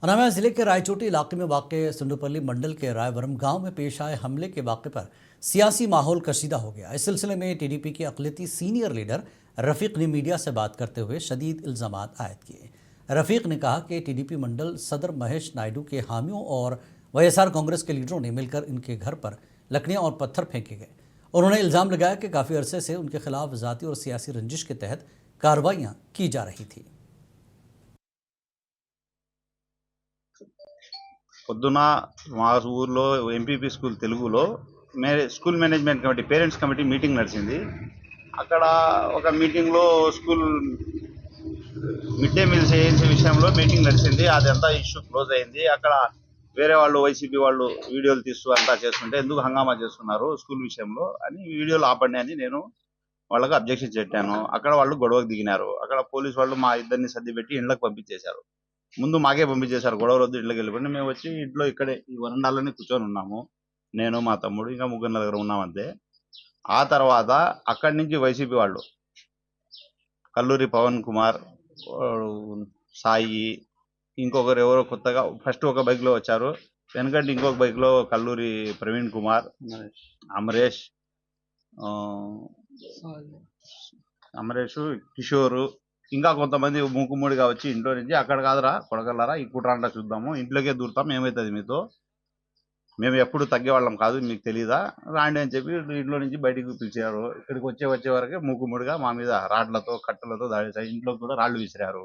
अनामया जिले के रायचोटी इलाके में वाक़ सुंडुपल्ली मंडल के रायवरम गांव में पेश आए हमले के वाक़े पर सियासी माहौल कशीदा हो गया। इस सिलसिले में टीडीपी के अक़लियती सीनियर लीडर रफ़ीक ने मीडिया से बात करते हुए शदीद इल्ज़ामात आयद किए। रफ़ीक ने कहा कि टीडीपी मंडल सदर महेश नायडू के हामियों और वाईएसआर कांग्रेस के लीडरों ने मिलकर इनके घर पर लकड़ियाँ और पत्थर फेंके गए। उन्होंने इल्ज़ाम लगाया कि काफ़ी अरसे से उनके खिलाफ ज़ाती और सियासी रंजिश के तहत कार्रवाइयाँ की जा रही थी। పొద్దున మా ఊర్లో ఎంపీపీ స్కూల్ తెలుగులో school management committee parents committee meeting నడిచింది. అక్కడ ఒక మీటింగ్లో స్కూల్ మిడ్ డే మీల్స్ చేయించే విషయంలో మీటింగ్ నడిచింది. అదంతా ఇష్యూ క్లోజ్ అయింది. అక్కడ వేరే వాళ్ళు వైసీపీ వాళ్ళు వీడియోలు తీస్తూ అంతా చేస్తుంటే ఎందుకు హంగామా చేస్తున్నారు స్కూల్ విషయంలో అని వీడియోలు ఆపండి అని నేను వాళ్ళకి అబ్జెక్షన్ పెట్టాను. అక్కడ వాళ్ళు గొడవకు దిగినారు. అక్కడ పోలీసు వాళ్ళు మా ఇద్దరిని సర్ది పెట్టి ఇళ్లకు పంపించేశారు. ముందు మాకే పంపించేశారు. గొడవ వద్దు ఇంట్లోకి వెళ్ళిపోండి. మేము వచ్చి ఇంట్లో ఇక్కడే ఈ వరండాలోనే కూర్చొని ఉన్నాము. నేను మా తమ్ముడు ఇంకా ముగ్గురు దగ్గర ఉన్నామంతే. ఆ తర్వాత అక్కడి నుంచి వైసీపీ వాళ్ళు కల్లూరి పవన్ కుమార్, సాయి, ఇంకొకరు ఎవరో కొత్తగా ఫస్ట్ ఒక బైక్లో వచ్చారు. వెనకంటే ఇంకొక బైక్లో కల్లూరి ప్రవీణ్ కుమార్, అమరేష్, కిషోరు, ఇంకా కొంతమంది మూకుమ్మడిగా వచ్చి ఇంట్లో నుంచి అక్కడ కాదురా కొడగలరా ఈ కుట్రాంట చూద్దాము, ఇంట్లోకే దూరుతాం, ఏమవుతుంది మీతో, మేము ఎప్పుడు తగ్గేవాళ్ళం కాదు, మీకు తెలీదా, రాండి అని చెప్పి ఇంట్లో నుంచి బయటికి పిలిచారు. ఇక్కడికి వచ్చే వరకే మూకుమ్మడిగా మా మీద రాడ్లతో కట్టలతో దాడి, ఇంట్లో కూడా రాళ్లు విసిరారు.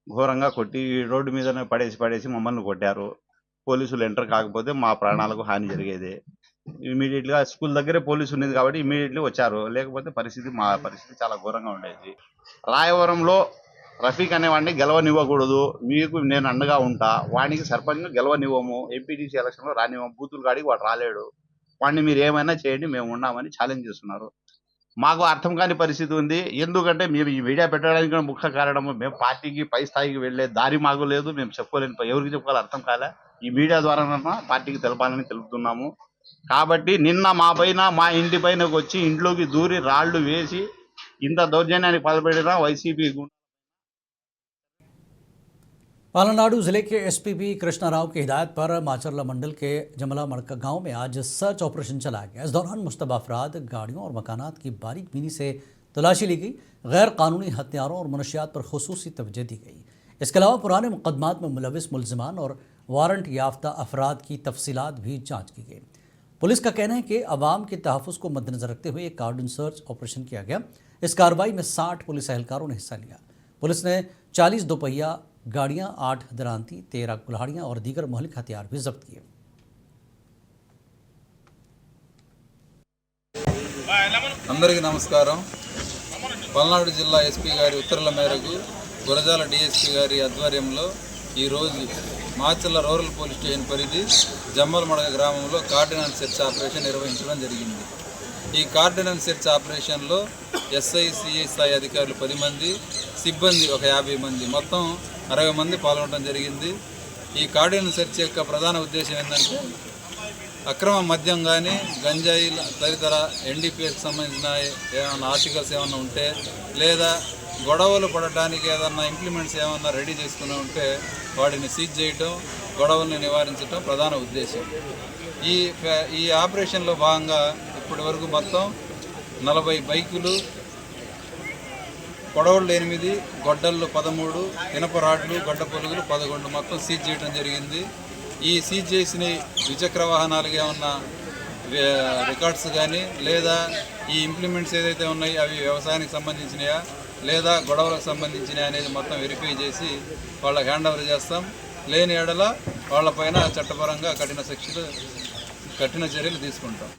ఘోరంగా కొట్టి రోడ్డు మీదనే పడేసి మమ్మల్ని కొట్టారు. పోలీసులు ఎంటర్ కాకపోతే మా ప్రాణాలకు హాని జరిగేది. ఇమీడియట్గా స్కూల్ దగ్గరే పోలీసు ఉండేది కాబట్టి ఇమీడియట్లీ వచ్చారు. లేకపోతే మా పరిస్థితి చాలా ఘోరంగా ఉండేది. రాయవరంలో రఫీక్ అనేవాడిని గెలవనివ్వకూడదు, మీకు నేను అండగా ఉంటా, వాడికి సర్పంచ్ గెలవనివ్వము, ఎంపీటీసీ ఎలక్షన్లో రానివ్వము, బూతులు కాడికి వాడు రాలేడు, వాడిని మీరు ఏమైనా చేయండి మేము ఉన్నామని ఛాలెంజ్ చేస్తున్నారు. మాకు అర్థం కాని పరిస్థితి ఉంది. ఎందుకంటే మేము ఈ మీడియా పెట్టడానికి ముఖ్య కారణం మేము పార్టీకి పై స్థాయికి వెళ్లే దారి మాకు లేదు. మేము చెప్పుకోలేని, ఎవరికి చెప్పుకోవాలో అర్థం కాలే. ఈ మీడియా ద్వారా పార్టీకి తెలపాలని తెలుపుతున్నాము. కాబట్టి నిన్న మా ఇంటి పైనకు వచ్చి ఇంట్లోకి దూరి రాళ్లు వేసి ఇంత దౌర్జన్యానికి పాల్పడిన వైసీపీ पालानाडु जिले के एसपी कृष्णा राव की हिदायत पर माचरला मंडल के जमला मड़का गांव में आज सर्च ऑपरेशन चलाया गया। इस दौरान मुश्तबा अफराद, गाड़ियों और मकानात की बारीक बीनी से तलाशी ली गई। गैर कानूनी हथियारों और मनशियात पर खुसूसी तवज्जो दी गई। इसके अलावा पुराने मुकदमात में मुलविस मुलजिमान और वारंट याफ्ता अफराद की तफसीलात भी जाँच की गई। पुलिस का कहना है कि अवाम के तहफ़्फ़ुज़ को मद्देनज़र रखते हुए एक कार्डन सर्च ऑपरेशन किया गया। इस कार्रवाई में 60 पुलिस एहलकारों ने हिस्सा लिया। पुलिस ने 40 दोपहिया गाड़ियां, 8 दरांती, 13 कुल्हाड़ियां और दीगर मौलिक हथियार भी जब्त किए। అందరికీ నమస్కారం. పల్నాడు జిల్లా ఎస్పీ గారి ఉత్తర్వుల మేరకు గురజాల డిఎస్పీ గారి ఆధ్వర్యంలో ఈరోజు మాచర్ల రూరల్ పోలీస్ స్టేషన్ పరిధి జమ్మలమడగ గ్రామంలో కార్డినెన్స్ సెర్చ్ ఆపరేషన్ నిర్వహించడం జరిగింది. ఈ కార్డినెన్స్ సెర్చ్ ఆపరేషన్లో ఎస్ఐ, సిఐ స్థాయి అధికారులు 10 మంది, సిబ్బంది ఒక 50 మంది, మొత్తం 60 మంది పాల్గొనడం జరిగింది. ఈ కార్డినెన్స్ సెర్చ్ యొక్క ప్రధాన ఉద్దేశం ఏంటంటే అక్రమ మద్యం కానీ, గంజాయి తదితర ఎన్డీపీఎస్కి సంబంధించిన ఏమైనా ఆర్టికల్స్ ఏమైనా ఉంటే, లేదా గొడవలు పడటానికి ఏదన్నా ఇంప్లిమెంట్స్ ఏమన్నా రెడీ చేసుకుని ఉంటే వాటిని సీజ్ చేయటం, గొడవల్ని నివారించడం ప్రధాన ఉద్దేశం. ఈ ఆపరేషన్లో భాగంగా ఇప్పటి వరకు మొత్తం 40 బైకులు, పొడవుళ్ళు 8, గొడ్డళ్ళు 13, ఇనప రాడ్లు, గొడ్డ పొలుగులు 11 మొత్తం సీజ్ చేయడం జరిగింది. ఈ సీజ్ చేసిన ద్విచక్ర వాహనాలకు ఏమన్నా రికార్డ్స్ కానీ, లేదా ఈ ఇంప్లిమెంట్స్ ఏదైతే ఉన్నాయో అవి వ్యవసాయానికి సంబంధించినయా లేదా గొడవలకు సంబంధించినవి అనేది మొత్తం వెరిఫై చేసి వాళ్ళకి హ్యాండ్ ఓవర్ చేస్తాం. లేని ఎడల వాళ్ళపైన చట్టపరంగా కఠిన చర్యలు తీసుకుంటాం.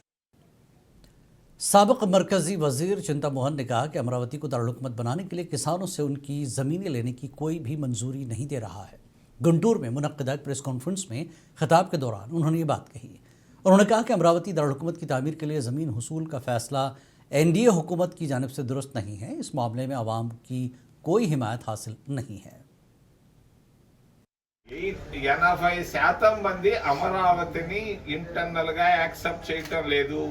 साबिक़ मरकज़ी वज़ीर चिंता मोहन ने कहा कि अमरावती को दारुल-हुकूमत बनाने के लिए किसानों से उनकी ज़मीनें लेने की कोई भी मंजूरी नहीं दे रहा है। गुंटूर में मुनक़्क़दा प्रेस कॉन्फ्रेंस में खिताब के दौरान उन्होंने ये बात कही। उन्होंने कहा कि अमरावती दारुल-हुकूमत की तामीर के लिए ज़मीन हुसूल का फ़ैसला एनडीए हुकूमत की जानिब से दुरुस्त नहीं है। इस मामले में अवाम की कोई हिमायत हासिल नहीं है। 80% మంది అమరావతిని ఇంటర్నల్ గా యాక్సెప్ట్ చేయటం లేదు,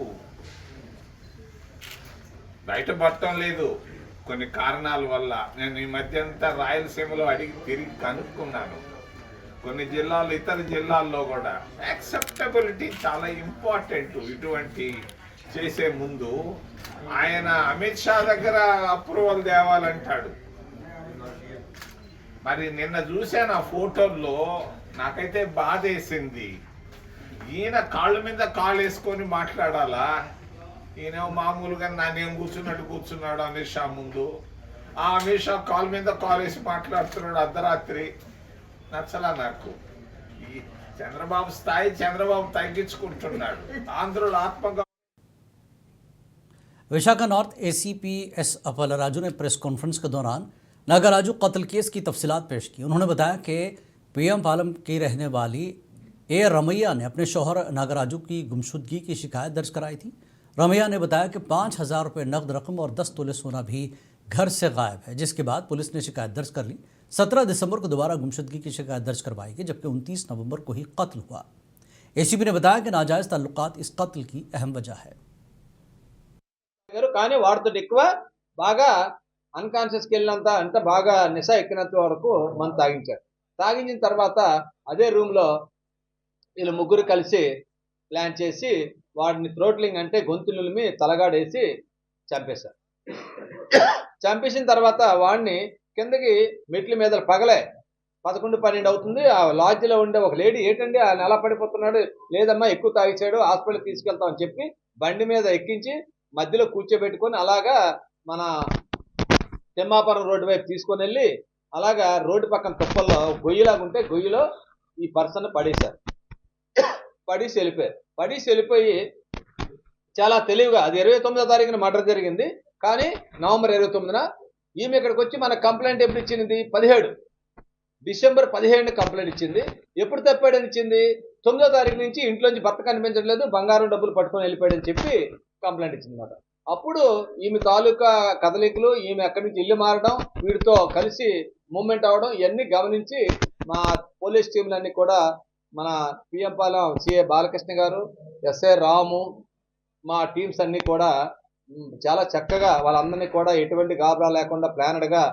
బయటపడటం లేదు కొన్ని కారణాల వల్ల. నేను ఈ మధ్య అంతా రాయలసీమలో అడిగి తిరిగి కనుక్కున్నాను. కొన్ని జిల్లాలు ఇతర జిల్లాల్లో కూడా యాక్సెప్టబిలిటీ చాలా ఇంపార్టెంట్. ఇటువంటి చేసే ముందు ఆయన అమిత్ షా దగ్గర అప్రూవల్ తేవాలంటాడు. మరి నిన్న చూశాను ఆ ఫోటోల్లో, నాకైతే బాధేసింది. ఈయన కాళ్ళ మీద కాళ్ళు వేసుకొని మాట్లాడాలా? ఈయన మామూలుగా నానేం కూర్చున్నాడు అమిత్ షా ముందు. ఆ అమిత్ షా కాళ్ళ మీద కాలు వేసి మాట్లాడుతున్నాడు అర్ధరాత్రి. నచ్చలా నాకు. ఈ చంద్రబాబు స్థాయి చంద్రబాబు తగ్గించుకుంటున్నాడు. ఆంధ్రుల ఆత్మగా विशाखा नॉर्थ एसीपी एस अपलराजू ने प्रेस कॉन्फ्रेंस के दौरान नागराजू कत्ल केस की तफसीलात पेश की। उन्होंने बताया कि पीएम पालम की रहने वाली ए रमैया ने अपने शौहर नागराजू की गुमशुदगी की शिकायत दर्ज कराई थी। रमैया ने बताया कि 5,000 रुपये नकद रकम और 10 तोले सोना भी घर से गायब है, जिसके बाद पुलिस ने शिकायत दर्ज कर ली। 17 दिसंबर को दोबारा गुमशुदगी की शिकायत दर्ज करवाई गई, जबकि 29 नवंबर को ही कत्ल हुआ। एसीपी ने बताया कि नाजायज़ ताल्लुकात इस कत्ल की अहम वजह है। కానీ వాడితో ఎక్కువ బాగా అన్కాన్షియస్కి వెళ్ళినంత అంటే బాగా నిశ ఎక్కినంత వరకు మనం తాగించాడు. తాగించిన తర్వాత అదే రూమ్లో వీళ్ళు ముగ్గురు కలిసి ప్లాన్ చేసి వాడిని థ్రోట్లింగ్ అంటే గొంతులుమి తలగాడేసి చంపేశారు. చంపేసిన తర్వాత వాడిని కిందకి మెట్ల మీద పగలే 11-12 అవుతుంది. ఆ లాడ్జిలో ఉండే ఒక లేడీ ఏంటండి ఆయన ఎలా పడిపోతున్నాడు, లేదమ్మా ఎక్కువ తాగించాడు హాస్పిటల్కి తీసుకెళ్తామని చెప్పి బండి మీద ఎక్కించి మధ్యలో కూర్చోబెట్టుకొని అలాగా మన తిమ్మాపురం రోడ్డు వైపు తీసుకొని వెళ్ళి అలాగా రోడ్డు పక్కన తుప్పల్లో గొయ్యిలాగా ఉంటే గొయ్యిలో ఈ పర్సన్ పడేశారు. పడేసి వెళ్ళిపోయి చాలా తెలివిగా, అది 29వ తారీఖున మర్డర్ జరిగింది, కానీ నవంబర్ 29న ఈమె ఇక్కడికి వచ్చి మన కంప్లైంట్ ఎప్పుడు ఇచ్చింది? 17 డిసెంబర్ 17 కంప్లైంట్ ఇచ్చింది. ఎప్పుడు తప్పాడని ఇచ్చింది? 9వ తారీఖు నుంచి ఇంట్లోంచి భర్త కనిపించట్లేదు, బంగారం డబ్బులు పట్టుకొని వెళ్ళిపోయాడని చెప్పి కంప్లైంట్ ఇచ్చిందన్నమాట. అప్పుడు ఈమె తాలూకా కదలికలు, ఈమె అక్కడి నుంచి ఇల్లు మారడం, వీడితో కలిసి మూవ్మెంట్ అవడం ఇవన్నీ గమనించి మా పోలీస్ టీంలన్నీ కూడా మన పిఎం పాలెం సిఏ బాలకృష్ణ గారు, ఎస్ఐ రాము, మా టీమ్స్ అన్నీ కూడా చాలా చక్కగా వాళ్ళందరినీ కూడా ఎటువంటి గాబరా లేకుండా ప్లానెడ్గా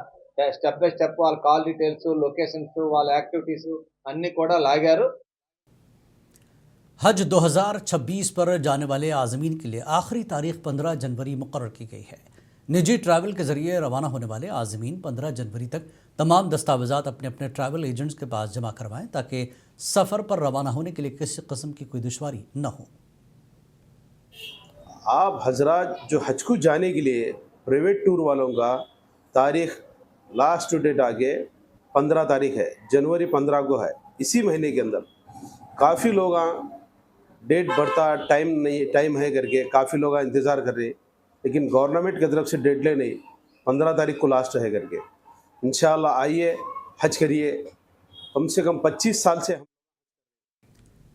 స్టెప్ బై స్టెప్ వాళ్ళ కాల్ డీటెయిల్స్, లొకేషన్స్, వాళ్ళ యాక్టివిటీస్ అన్నీ కూడా లాగారు. हज 2026 पर जाने वाले आज़मीन के लिए आखिरी तारीख 15 जनवरी मुकर्रर की गई है। निजी ट्रैवल के ज़रिए रवाना होने वाले आज़मीन 15 जनवरी तक तमाम दस्तावेज़ात अपने अपने ट्रैवल एजेंट्स के पास जमा करवाएं, ताकि सफ़र पर रवाना होने के लिए किसी किस्म की कोई दुश्वारी न हो। आप हजरात जो हज को जाने के लिए प्राइवेट टूर वालों का तारीख लास्ट डेट आगे 15 तारीख है, जनवरी 15 को है। इसी महीने के अंदर काफ़ी लोग डेट बढ़ता टाइम है करके काफ़ी लोग इंतज़ार कर रहे हैं, लेकिन गवर्नमेंट की तरफ से डेडलाइन नहीं, 15 तारीख को लास्ट है करके। इंशाल्लाह आइए, हज करिए। कम से कम 25 साल से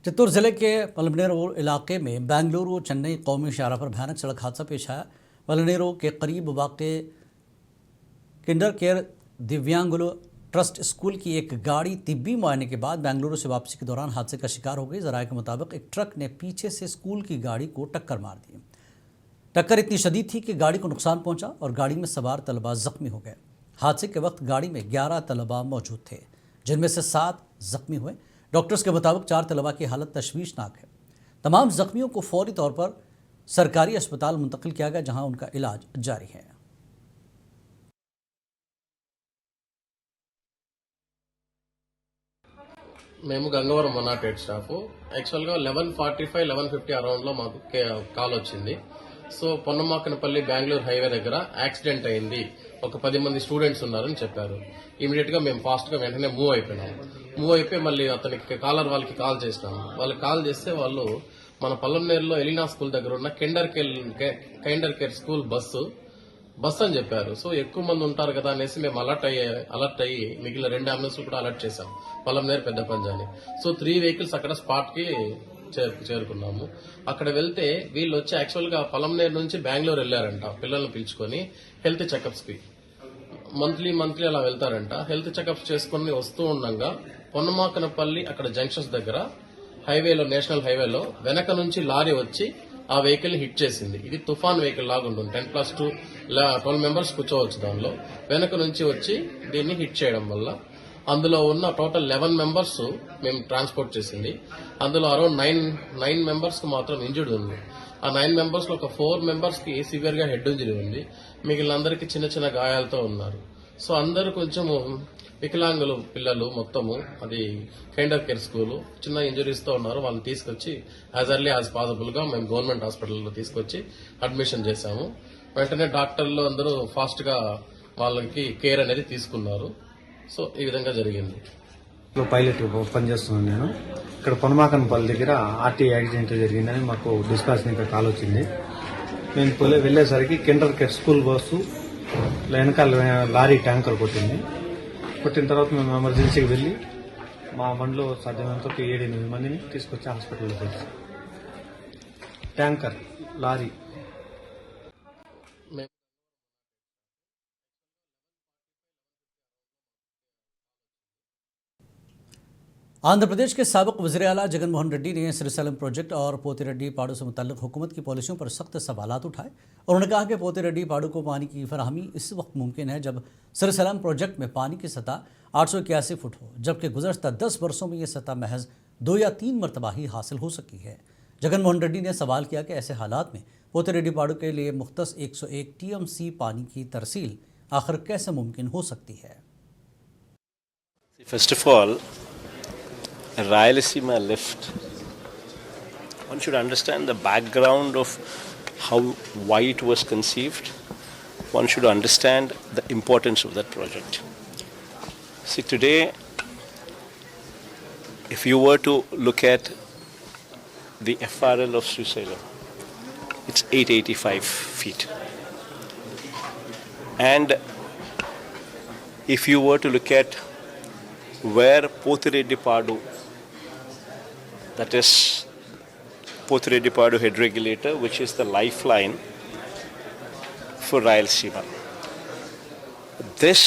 चित्तूर ज़िले के पलमनेरो इलाके में बेंगलुरु चेन्नई कौमी शाहराह पर भयानक सड़क हादसा पेश आया। पलमनेरो के करीब वाक़े किंडर केयर दिव्यांगुल ट्रस्ट स्कूल की एक गाड़ी तिब्बी मुआयने के बाद बेंगलुरु से वापसी के दौरान हादसे का शिकार हो गई। ज़राए के मुताबिक एक ट्रक ने पीछे से स्कूल की गाड़ी को टक्कर मार दी। टक्कर इतनी शदीद थी कि गाड़ी को नुकसान पहुंचा और गाड़ी में सवार तलबा ज़ख्मी हो गए। हादसे के वक्त गाड़ी में 11 तलबा मौजूद थे, जिनमें से 7 ज़ख्मी हुए। डॉक्टर्स के मुताबिक 4 तलबा की हालत तशवीशनाक है। तमाम ज़ख्मियों को फौरी तौर पर सरकारी अस्पताल मुंतकिल किया गया, जहाँ उनका इलाज जारी है। మేము గంగవరం 108 స్టాఫ్ యాక్చువల్గా 11:45 11:50 అరౌండ్లో మాకు కాల్ వచ్చింది. సో పొన్నమాకనపల్లి బెంగళూరు హైవే దగ్గర యాక్సిడెంట్ అయింది, ఒక 10 మంది స్టూడెంట్స్ ఉన్నారని చెప్పారు. ఇమీడియట్గా మేము ఫాస్ట్గా వెంటనే మూవ్ అయిపోయి మళ్ళీ అతనికి వాళ్ళకి కాల్ చేసినాము. వాళ్ళకి కాల్ చేస్తే వాళ్ళు మన పల్లంనేరులో ఎలినా స్కూల్ దగ్గర ఉన్న కైండర్ కేర్ స్కూల్ బస్సు అని చెప్పారు. సో ఎక్కువ మంది ఉంటారు కదా అనేసి మేము అలర్ట్ అయ్యి మిగిలిన 2 అంబులెన్స్ కూడా అలర్ట్ చేశాం, పల్లంనేరు పెద్ద పంజాని. సో 3 వెహికల్స్ అక్కడ స్పాట్ కి చేరుకున్నాము. అక్కడ వెళ్తే వీళ్ళు వచ్చి యాక్చువల్ గా పల్లంనేరు నుంచి బెంగళూరు వెళ్లారంట పిల్లల్ని పిలుచుకొని హెల్త్ చెకప్స్ కి. మంత్లీ అలా వెళ్తారంట. హెల్త్ చెకప్స్ చేసుకుని వస్తూ ఉండగా పొన్నమాకనపల్లి అక్కడ జంక్షన్స్ దగ్గర హైవేలో, నేషనల్ హైవేలో వెనక నుంచి లారీ వచ్చి ఆ వెహికల్ ని హిట్ చేసింది. ఇది తుఫాన్ వెహికల్ లాగా ఉంటుంది, 10+2 12 మెంబర్స్ కూర్చోవచ్చు దానిలో. వెనక నుంచి వచ్చి దీన్ని హిట్ చేయడం వల్ల అందులో ఉన్న టోటల్ 11 మెంబర్స్ మేము ట్రాన్స్పోర్ట్ చేసింది. అందులో అరౌండ్ 9 మెంబర్స్ కు మాత్రం ఇంజర్డ్ ఉంది. ఆ 9 మెంబర్స్ లో ఒక 4 మెంబర్స్ కి సివియర్ గా హెడ్ ఇంజరీ ఉంది. మిగిలిన అందరికి చిన్న చిన్న గాయాలతో ఉన్నారు. సో అందరూ కొంచెము వికలాంగులు పిల్లలు మొత్తము, అది కైండర్ కేర్ స్కూల్, చిన్న ఇంజరీస్ తో ఉన్నారు. వాళ్ళని తీసుకొచ్చి యాజ్ ఎర్లీ యాజ్ పాసిబుల్ గా మేము గవర్నమెంట్ హాస్పిటల్లో తీసుకొచ్చి అడ్మిషన్ చేశాము. వెంటనే డాక్టర్లు అందరూ ఫాస్ట్ గా వాళ్ళకి కేర్ అనేది తీసుకున్నారు. సో ఈ విధంగా జరిగింది. పైలట్ పనిచేస్తున్నాను నేను. ఇక్కడ పొనమాకనపల్లి దగ్గర ఆర్టీ యాక్సిడెంట్ జరిగిందని మాకు డిస్పాచ్ నుంచి కాల్ వచ్చింది. మేము వెళ్ళేసరికి కిండర్ కేర్ స్కూల్ బస్సు వెనకాల లారీ ట్యాంకర్ కొట్టిన తర్వాత మేము ఎమర్జెన్సీకి వెళ్ళి మా బండిలో సాధ్యమైనంత 7-8 మందిని తీసుకొచ్చి హాస్పిటల్లో చేసాం. ట్యాంకర్ లారీ आंध्र प्रदेश के साबिक वज़ीर आला जगन मोहन रेड्डी ने श्रीशैलम प्रोजेक्ट और पोतिरेड्डी पाड़ू से मुतल्लिक हुकूमत की पॉलिसियों पर सख्त सवालात उठाए। उन्होंने कहा कि पोतिरेड्डी पाड़ू को पानी की फराहमी इस वक्त मुमकिन है जब श्रीशैलम प्रोजेक्ट में पानी की सतह 881 फुट हो, जबकि गुज़श्ता 10 वर्षों में ये सतह महज 2 या 3 मरतबा ही हासिल हो सकी है। जगन मोहन रेड्डी ने सवाल किया कि ऐसे हालात में पोतिरेड्डी पाड़ू के लिए मुख्तस 101 TMC पानी की तरसील आखिर कैसे मुमकिन हो सकती है। First of all, Rayalaseema lift, one should understand the background of how, why it was conceived. One should understand the importance of that project. See, today, if you were to look at the FRL of Srisailam, it's 885 feet. And if you were to look at where Potireddy Padu, that is Potireddy Padu head regulator, which is the lifeline for Rayalaseema, this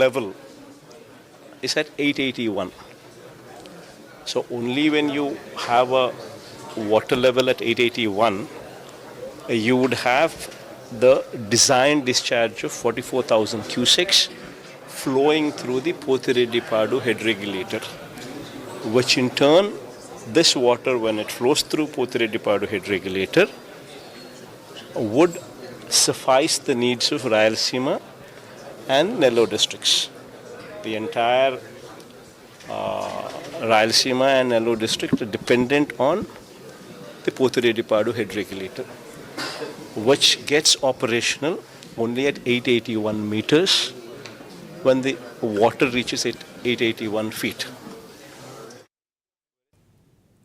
level is at 881. So only when you have a water level at 881, you would have the design discharge of 44,000 cusecs flowing through the Potireddy Padu head regulator, which in turn, this water, when it flows through Potireddy Padu head regulator, would suffice the needs of Rayalaseema and Nellore districts. The entire Rayalaseema and Nellore district are dependent on the Potireddy Padu head regulator, which gets operational only at 881 meters when the water reaches 881 feet.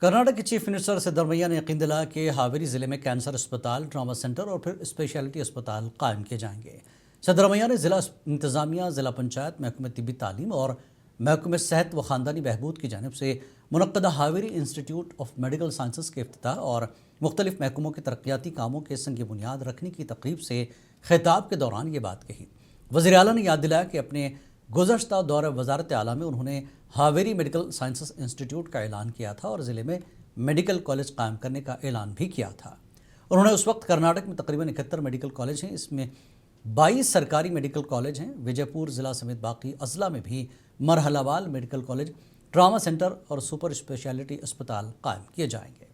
Karnataka के chief minister Siddaramaiah ने यकीन दिलाया कि हावेरी ज़िले में cancer अस्पताल, trauma centre और फिर स्पेशलिटी अस्पताल कायम किए जाएंगे। सिद्धरमैया ने ज़िला इंतज़ामिया, ज़िला पंचायत, महकमे तिब्बी तालीम और महकमे सेहत व ख़ानदानी बहबूद की जानिब से मुनक्कदा Haveri institute of medical sciences के इफ्तिताह और मुख्तलिफ महकमों के तरक्याती कामों के संग बुनियाद रखने की तकरीब से खिताब के दौरान ये बात कही। वज़ीर आला ने याद दिलाया कि अपने गुज़श्ता दौरे वज़ारत आला में उन्होंने हावेरी मेडिकल साइंसेस इंस्टीट्यूट का ऐलान किया था और ज़िले में मेडिकल कॉलेज कायम करने का ऐलान भी किया था। उन्होंने उस वक्त कर्नाटक में तकरीबन 71 मेडिकल कॉलेज हैं, इसमें 22 सरकारी मेडिकल कॉलेज हैं। विजयपुर ज़िला समेत बाकी अजला में भी मरहलावाल मेडिकल कॉलेज, ट्रामा सेंटर और सुपर स्पेशलिटी अस्पताल कायम किए जाएंगे।